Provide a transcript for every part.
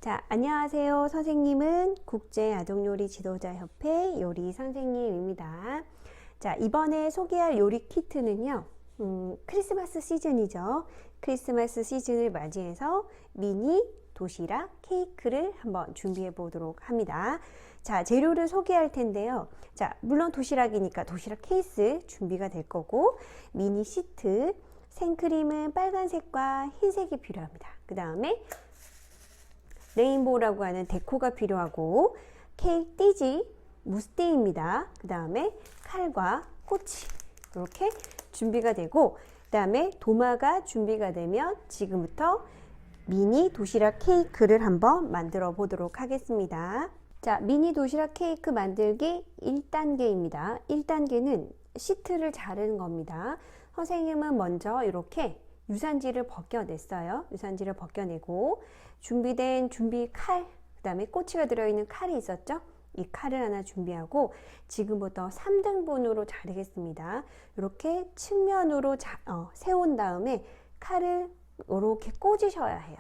자, 안녕하세요. 선생님은 국제아동요리 지도자협회 요리 선생님입니다. 자, 이번에 소개할 요리 키트는요, 크리스마스 시즌이죠. 크리스마스 시즌을 맞이해서 미니 도시락 케이크를 한번 준비해 보도록 합니다. 자, 재료를 소개할 텐데요. 자, 물론 도시락이니까 도시락 케이스 준비가 될 거고, 미니 시트, 생크림은 빨간색과 흰색이 필요합니다. 그 다음에 레인보우라고 하는 데코가 필요하고, 케이크 띠지, 무스띠입니다. 그 다음에 칼과 꼬치 이렇게 준비가 되고, 그 다음에 도마가 준비가 되면 지금부터 미니 도시락 케이크를 한번 만들어 보도록 하겠습니다. 자, 미니 도시락 케이크 만들기 1단계입니다. 1단계는 시트를 자르는 겁니다. 선생님은 먼저 이렇게 유산지를 벗겨냈어요. 유산지를 벗겨내고 준비된 칼, 그 다음에 꼬치가 들어있는 칼이 있었죠? 이 칼을 하나 준비하고 지금부터 3등분으로 자르겠습니다. 이렇게 측면으로 세운 다음에 칼을 이렇게 꽂으셔야 해요.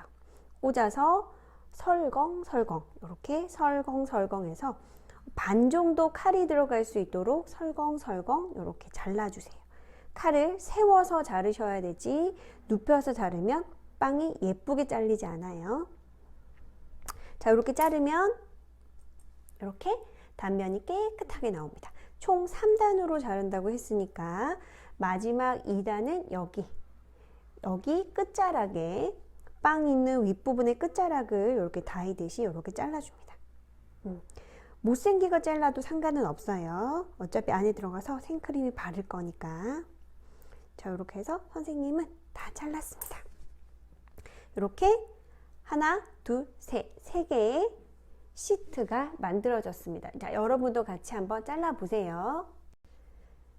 꽂아서 설렁설렁 이렇게 설렁설렁해서 반 정도 칼이 들어갈 수 있도록 설렁설렁 이렇게 잘라주세요. 칼을 세워서 자르셔야 되지 눕혀서 자르면 빵이 예쁘게 잘리지 않아요. 자, 이렇게 자르면 이렇게 단면이 깨끗하게 나옵니다. 총 3단으로 자른다고 했으니까 마지막 2단은 여기 끝자락에 빵 있는 윗부분의 끝자락을 이렇게 다이듯이 이렇게 잘라줍니다. 못생기게 잘라도 상관은 없어요. 어차피 안에 들어가서 생크림이 바를 거니까. 자, 이렇게 해서 선생님은 다 잘랐습니다. 이렇게 하나, 둘, 세 개의 시트가 만들어졌습니다. 자, 여러분도 같이 한번 잘라보세요.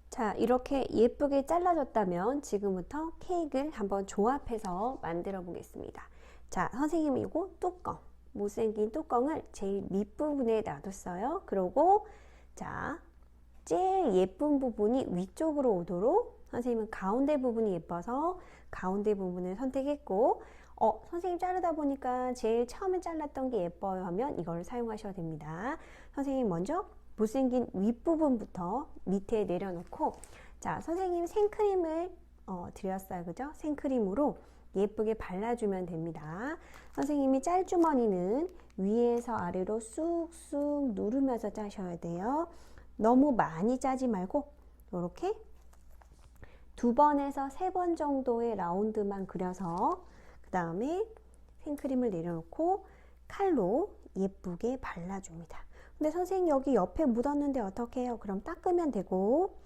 자, 이렇게 예쁘게 잘라졌다면 지금부터 케이크를 한번 조합해서 만들어 보겠습니다. 자, 선생님이 이거 뚜껑, 못생긴 뚜껑을 제일 밑부분에 놔뒀어요. 그리고 자, 제일 예쁜 부분이 위쪽으로 오도록 선생님은 가운데 부분이 예뻐서 가운데 부분을 선택했고, 선생님 자르다 보니까 제일 처음에 잘랐던 게 예뻐요 하면 이걸 사용하셔도 됩니다. 선생님 먼저 못생긴 윗부분부터 밑에 내려놓고, 자, 선생님 생크림을 드렸어요. 그죠? 생크림으로 예쁘게 발라주면 됩니다. 선생님이 짤주머니는 위에서 아래로 쑥쑥 누르면서 짜셔야 돼요. 너무 많이 짜지 말고 이렇게 2번에서 3번 정도의 라운드만 그려서 그 다음에 생크림을 내려놓고 칼로 예쁘게 발라줍니다. 근데 선생님 여기 옆에 묻었는데 어떻게 해요? 그럼 닦으면 되고,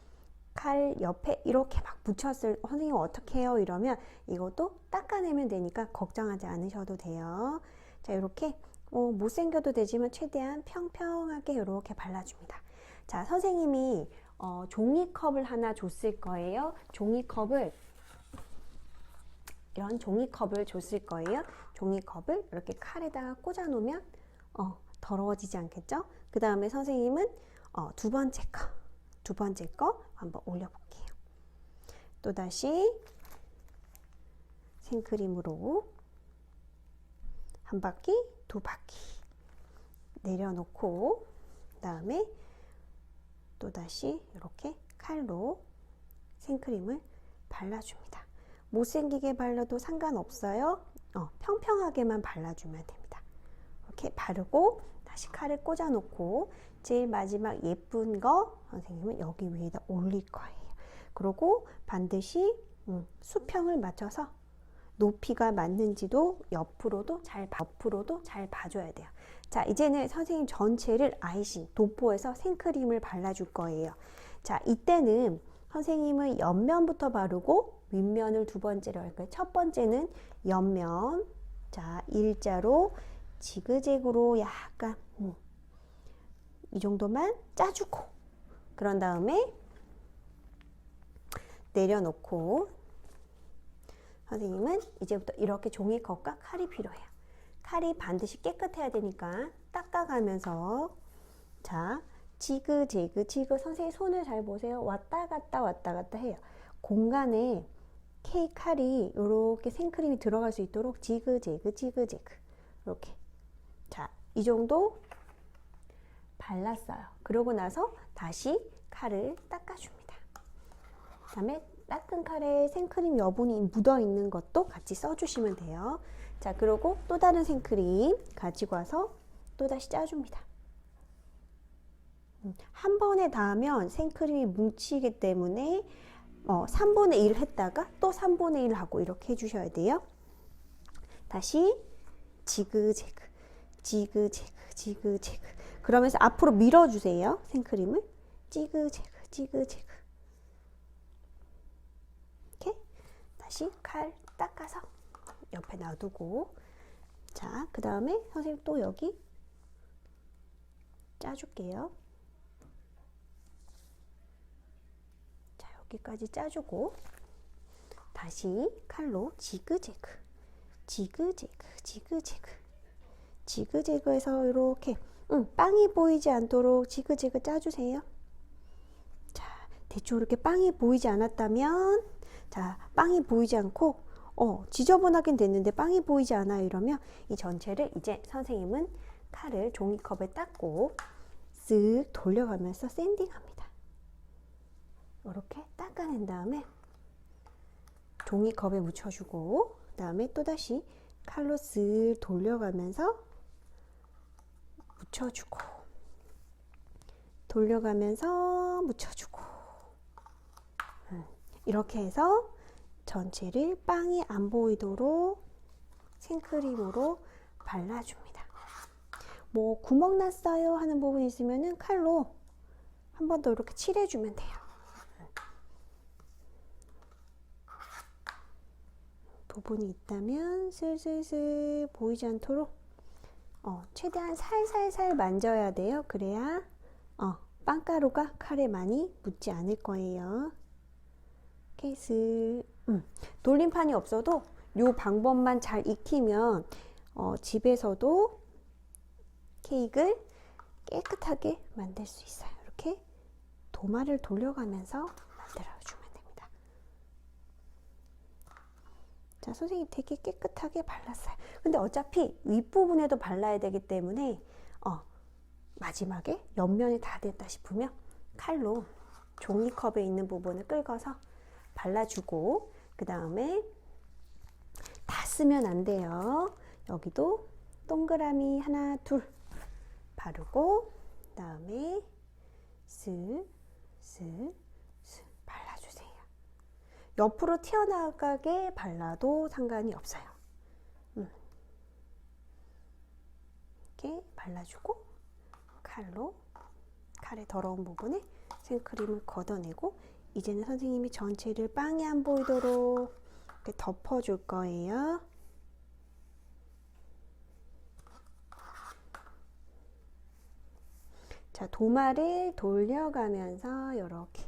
칼 옆에 이렇게 막 묻혔을 선생님 어떻게 해요? 이러면 이것도 닦아내면 되니까 걱정하지 않으셔도 돼요. 자, 이렇게 못생겨도 되지만 최대한 평평하게 이렇게 발라줍니다. 자, 선생님이 종이컵을 하나 줬을 거예요. 이런 종이컵을 줬을 거예요. 종이컵을 이렇게 칼에다가 꽂아 놓으면 더러워지지 않겠죠? 그 다음에 선생님은 두 번째 거 한번 올려볼게요. 또다시 생크림으로 한 바퀴, 두 바퀴 내려놓고, 그 다음에 또다시 이렇게 칼로 생크림을 발라줍니다. 못생기게 발라도 상관없어요. 평평하게만 발라주면 됩니다. 이렇게 바르고 다시 칼을 꽂아 놓고 제일 마지막 예쁜 거 선생님은 여기 위에다 올릴 거예요. 그리고 반드시 수평을 맞춰서 높이가 맞는지도 옆으로도 잘 봐줘야 돼요. 자, 이제는 선생님 전체를 아이싱, 도포해서 생크림을 발라줄 거예요. 자, 이때는 선생님은 옆면부터 바르고 윗면을 두 번째로 할 거예요. 첫 번째는 옆면, 자, 일자로 지그재그로 약간 이 정도만 짜주고, 그런 다음에 내려놓고, 선생님은 이제부터 이렇게 종이컵과 칼이 필요해요. 칼이 반드시 깨끗해야 되니까 닦아가면서, 자, 지그재그 선생님 손을 잘 보세요. 왔다 갔다 해요. 공간에 케이크 칼이 이렇게 생크림이 들어갈 수 있도록 지그재그 이렇게 자, 이 정도 발랐어요. 그러고 나서 다시 칼을 닦아줍니다. 그 다음에 닦은 칼에 생크림 여분이 묻어 있는 것도 같이 써주시면 돼요. 자, 그리고 또 다른 생크림 가지고 와서 또 다시 짜줍니다. 한 번에 닿으면 생크림이 뭉치기 때문에 3분의 1 했다가 또 3분의 1 하고 이렇게 해주셔야 돼요. 다시 지그재그 지그재그 지그재그 그러면서 앞으로 밀어주세요. 생크림을 지그재그 지그재그 이렇게 다시 칼 닦아서 옆에 놔두고 자, 그 다음에 선생님 또 여기 짜줄게요. 자, 여기까지 짜주고 다시 칼로 지그재그 지그재그 지그재그 지그재그해서 이렇게 빵이 보이지 않도록 지그재그 짜주세요. 자, 대충 이렇게 빵이 보이지 않았다면 자, 빵이 보이지 않고 지저분하긴 됐는데 빵이 보이지 않아요. 이러면 이 전체를 이제 선생님은 칼을 종이컵에 닦고 쓱 돌려가면서 샌딩합니다. 이렇게 닦아낸 다음에 종이컵에 묻혀주고 그 다음에 또다시 칼로 쓱 돌려가면서 묻혀주고 돌려가면서 묻혀주고 이렇게 해서 전체를 빵이 안 보이도록 생크림으로 발라줍니다. 뭐 구멍 났어요 하는 부분이 있으면은 칼로 한 번 더 이렇게 칠해주면 돼요. 부분이 있다면 슬슬슬 보이지 않도록 최대한 살살살 만져야 돼요. 그래야 빵가루가 칼에 많이 묻지 않을 거예요. 이렇게 돌림판이 없어도 이 방법만 잘 익히면 집에서도 케이크를 깨끗하게 만들 수 있어요. 이렇게 도마를 돌려가면서 만들어주면 됩니다. 자, 선생님 되게 깨끗하게 발랐어요. 근데 어차피 윗부분에도 발라야 되기 때문에 마지막에 옆면이 다 됐다 싶으면 칼로 종이컵에 있는 부분을 긁어서 발라주고 그 다음에 다 쓰면 안 돼요. 여기도 동그라미 하나 둘 바르고 그 다음에 쓱쓱쓱 발라주세요. 옆으로 튀어나가게 발라도 상관이 없어요. 이렇게 발라주고 칼의 더러운 부분에 생크림을 걷어내고 이제는 선생님이 전체를 빵이 안 보이도록 이렇게 덮어줄 거예요. 자, 도마를 돌려가면서 이렇게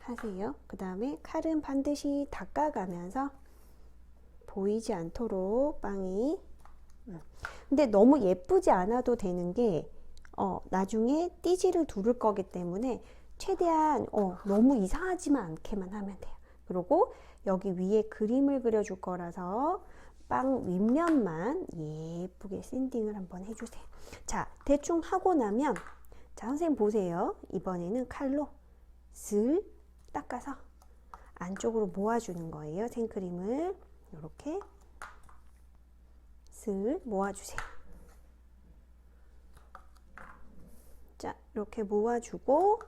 하세요. 그 다음에 칼은 반드시 닦아가면서 보이지 않도록 빵이 근데 너무 예쁘지 않아도 되는 게 나중에 띠지를 두를 거기 때문에 최대한 너무 이상하지만 않게만 하면 돼요. 그리고 여기 위에 그림을 그려줄 거라서 빵 윗면만 예쁘게 샌딩을 한번 해주세요. 자, 대충 하고 나면 자, 선생님 보세요. 이번에는 칼로 슬 닦아서 안쪽으로 모아주는 거예요. 생크림을 이렇게 슬 모아주세요. 자, 이렇게 모아주고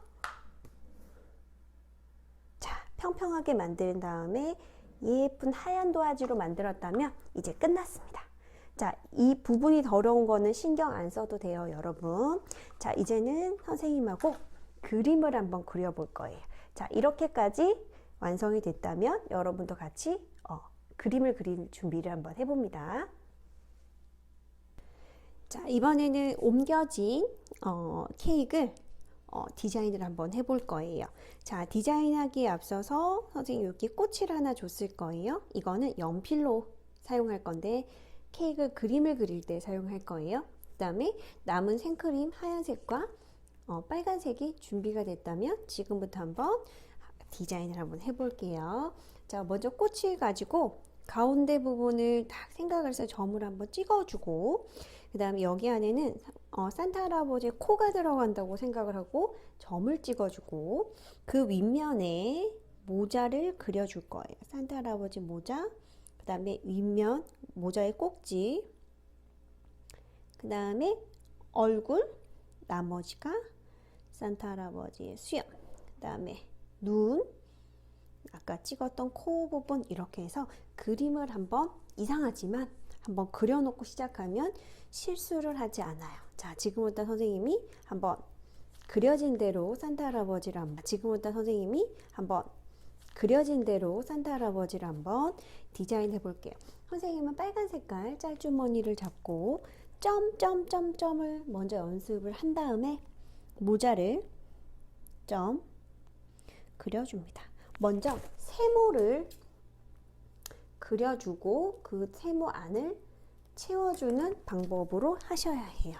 자, 평평하게 만든 다음에 예쁜 하얀 도화지로 만들었다면 이제 끝났습니다. 자, 이 부분이 더러운 거는 신경 안 써도 돼요, 여러분. 자, 이제는 선생님하고 그림을 한번 그려볼 거예요. 자, 이렇게까지 완성이 됐다면 여러분도 같이 그림을 그릴 준비를 한번 해봅니다. 자, 이번에는 옮겨진 케이크를 디자인을 한번 해볼 거예요. 자, 디자인하기에 앞서서 선생님 여기 꽃을 하나 줬을 거예요. 이거는 연필로 사용할 건데 케이크 그림을 그릴 때 사용할 거예요. 그 다음에 남은 생크림 하얀색과 빨간색이 준비가 됐다면 지금부터 한번 디자인을 한번 해볼게요. 자, 먼저 꽃을 가지고 가운데 부분을 딱 생각을 해서 점을 한번 찍어주고 그 다음에 여기 안에는 산타 할아버지의 코가 들어간다고 생각을 하고 점을 찍어주고 그 윗면에 모자를 그려줄 거예요. 산타 할아버지 모자, 그 다음에 윗면 모자의 꼭지, 그 다음에 얼굴, 나머지가 산타 할아버지의 수염, 그 다음에 눈, 아까 찍었던 코 부분, 이렇게 해서 그림을 한번, 이상하지만 한번 그려놓고 시작하면 실수를 하지 않아요. 자, 지금부터 선생님이 한번 그려진 대로 산타 할아버지를 한번 디자인해 볼게요. 선생님은 빨간 색깔 짤주머니를 잡고 점을 먼저 연습을 한 다음에 모자를 점 그려줍니다. 먼저 세모를 그려주고 그 세모 안을 채워주는 방법으로 하셔야 해요.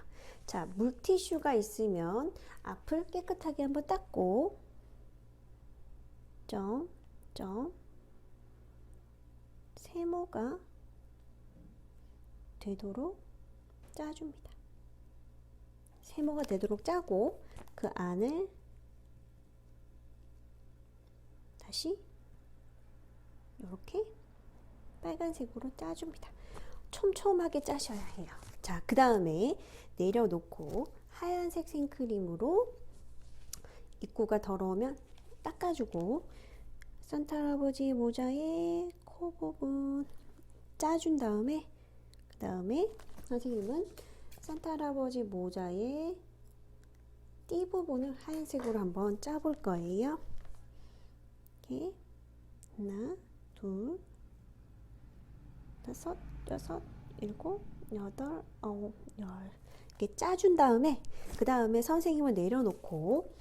자, 물티슈가 있으면 앞을 깨끗하게 한번 닦고 점 세모가 되도록 짜줍니다. 세모가 되도록 짜고 그 안을 다시 이렇게 빨간색으로 짜줍니다. 촘촘하게 짜셔야 해요. 자, 그 다음에 내려놓고 하얀색 생크림으로 입구가 더러우면 닦아주고 산타 할아버지 모자의 코 부분 짜준 다음에 그 다음에 선생님은 산타 할아버지 모자의 띠 부분을 하얀색으로 한번 짜볼 거예요. 이렇게 하나, 둘, 다섯, 여섯, 일곱, 여덟, 아홉, 열 이렇게 짜준 다음에 그 다음에 선생님은 내려놓고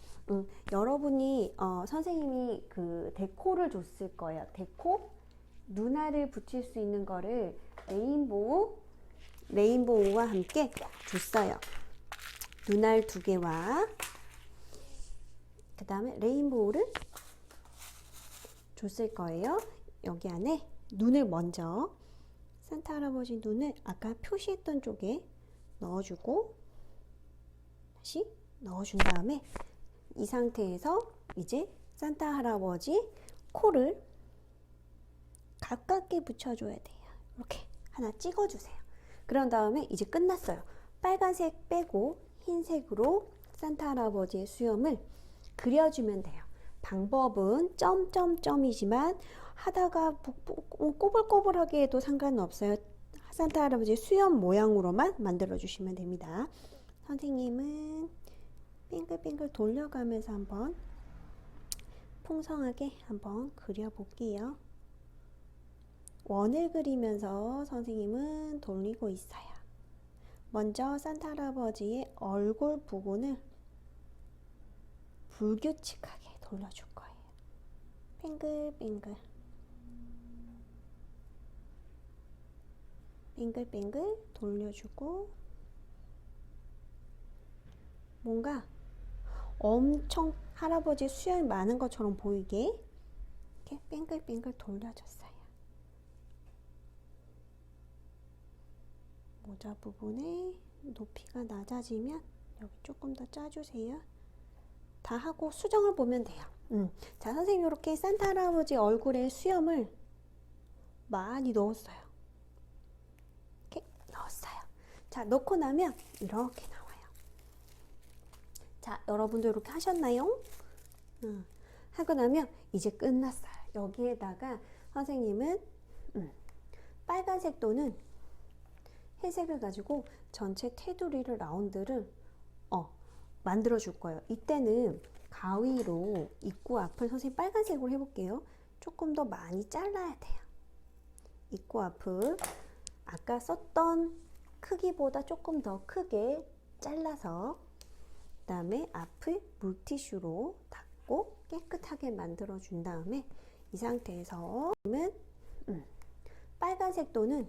여러분이 선생님이 그 데코를 줬을 거예요. 데코 눈알을 붙일 수 있는 거를 레인보우와 함께 줬어요. 눈알 2개와 그 다음에 레인보우를 줬을 거예요. 여기 안에 눈을 먼저 산타 할아버지 눈을 아까 표시했던 쪽에 넣어주고 다시 넣어준 다음에 이 상태에서 이제 산타 할아버지 코를 가깝게 붙여줘야 돼요. 이렇게 하나 찍어주세요. 그런 다음에 이제 끝났어요. 빨간색 빼고 흰색으로 산타 할아버지의 수염을 그려주면 돼요. 방법은 점이지만 하다가 꼬불꼬불하게 해도 상관은 없어요. 산타 할아버지의 수염 모양으로만 만들어 주시면 됩니다. 선생님은 빙글빙글 돌려가면서 한번 풍성하게 한번 그려볼게요. 원을 그리면서 선생님은 돌리고 있어요. 먼저 산타 할아버지의 얼굴 부분을 불규칙하게 돌려줄 거예요. 빙글빙글 돌려주고 뭔가 엄청 할아버지 수염이 많은 것처럼 보이게 이렇게 빙글빙글 돌려줬어요. 모자 부분에 높이가 낮아지면 여기 조금 더 짜주세요. 다 하고 수정을 보면 돼요. 자, 선생님 이렇게 산타 할아버지 얼굴에 수염을 많이 넣었어요. 이렇게 넣었어요. 자, 넣고 나면 이렇게 나와요. 자, 여러분도 이렇게 하셨나요? 하고 나면 이제 끝났어요. 여기에다가 선생님은 빨간색 또는 회색을 가지고 전체 테두리를 라운드를 만들어 줄 거예요. 이때는 가위로 입구 앞을 선생님 빨간색으로 해볼게요. 조금 더 많이 잘라야 돼요. 입구 앞을 아까 썼던 크기보다 조금 더 크게 잘라서 그 다음에 앞을 물티슈로 닦고 깨끗하게 만들어 준 다음에 이 상태에서 빨간색 또는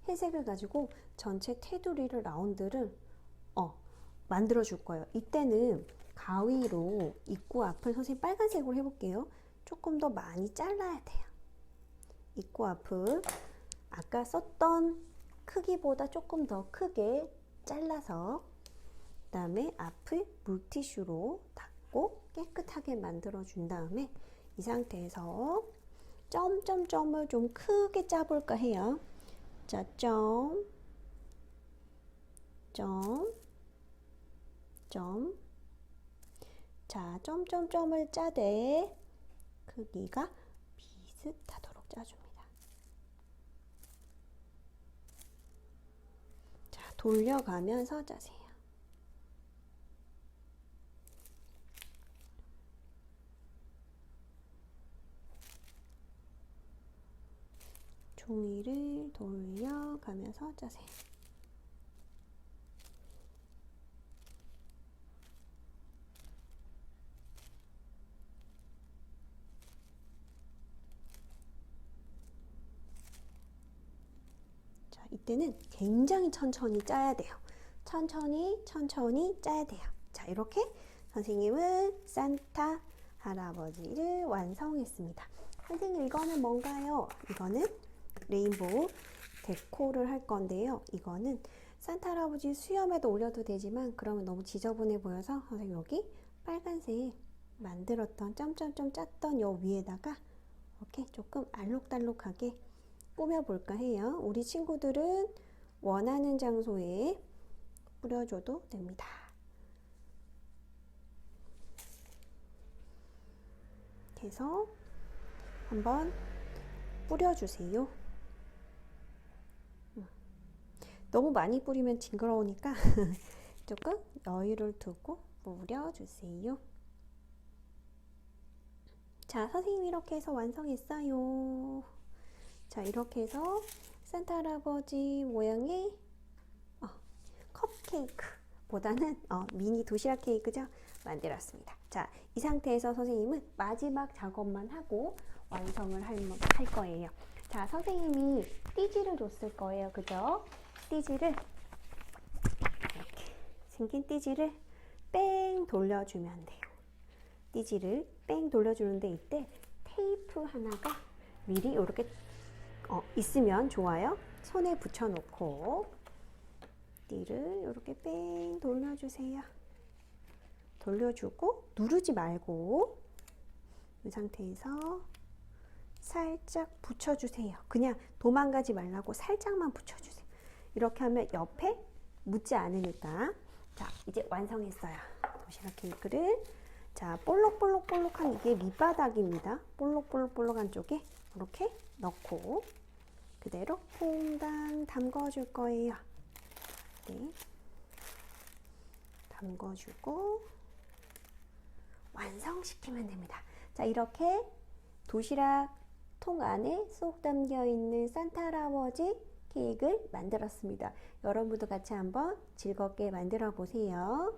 회색을 가지고 전체 테두리를 라운드를 만들어 줄 거예요. 이때는 가위로 입구 앞을 선생님 빨간색으로 해볼게요. 조금 더 많이 잘라야 돼요. 입구 앞을 아까 썼던 크기보다 조금 더 크게 잘라서 그다음에 앞을 물티슈로 닦고 깨끗하게 만들어 준 다음에 이 상태에서 점점점을 좀 크게 짜볼까 해요. 자, 점, 점, 점. 자, 점점점을 짜되 크기가 비슷하도록 짜줍니다. 자, 돌려가면서 짜세요. 종이를 돌려가면서 짜세요. 자, 이때는 굉장히 천천히 짜야 돼요. 천천히 짜야 돼요. 자, 이렇게 선생님은 산타 할아버지를 완성했습니다. 선생님, 이거는 뭔가요? 이거는 레인보우 데코를 할 건데요. 이거는 산타 할아버지 수염에도 올려도 되지만 그러면 너무 지저분해 보여서 선생님 여기 빨간색 만들었던 점점점 짰던 요 위에다가 이렇게 조금 알록달록하게 꾸며볼까 해요. 우리 친구들은 원하는 장소에 뿌려줘도 됩니다. 그래서 한번 뿌려주세요. 너무 많이 뿌리면 징그러우니까 조금 여유를 두고 뿌려주세요. 자, 선생님 이렇게 해서 완성했어요. 자, 이렇게 해서 산타 할아버지 모양의 컵케이크보다는 미니 도시락 케이크죠? 만들었습니다. 자, 이 상태에서 선생님은 마지막 작업만 하고 완성을 할 거예요. 자, 선생님이 띠지를 줬을 거예요. 그죠? 띠지를 이렇게 생긴 띠지를 뺑 돌려주면 돼요. 띠지를 뺑 돌려주는데 이때 테이프 하나가 미리 이렇게 있으면 좋아요. 손에 붙여놓고 띠를 이렇게 뺑 돌려주세요. 돌려주고 누르지 말고 이 상태에서 살짝 붙여주세요. 그냥 도망가지 말라고 살짝만 붙여주세요. 이렇게 하면 옆에 묻지 않으니까. 자, 이제 완성했어요. 도시락 케이크를. 자, 볼록볼록볼록한 이게 밑바닥입니다. 볼록볼록볼록한 쪽에 이렇게 넣고 그대로 퐁당 담궈줄 거예요. 네. 담궈주고 완성시키면 됩니다. 자, 이렇게 도시락 통 안에 쏙 담겨 있는 산타 할아버지 케이크를 만들었습니다. 여러분도 같이 한번 즐겁게 만들어 보세요.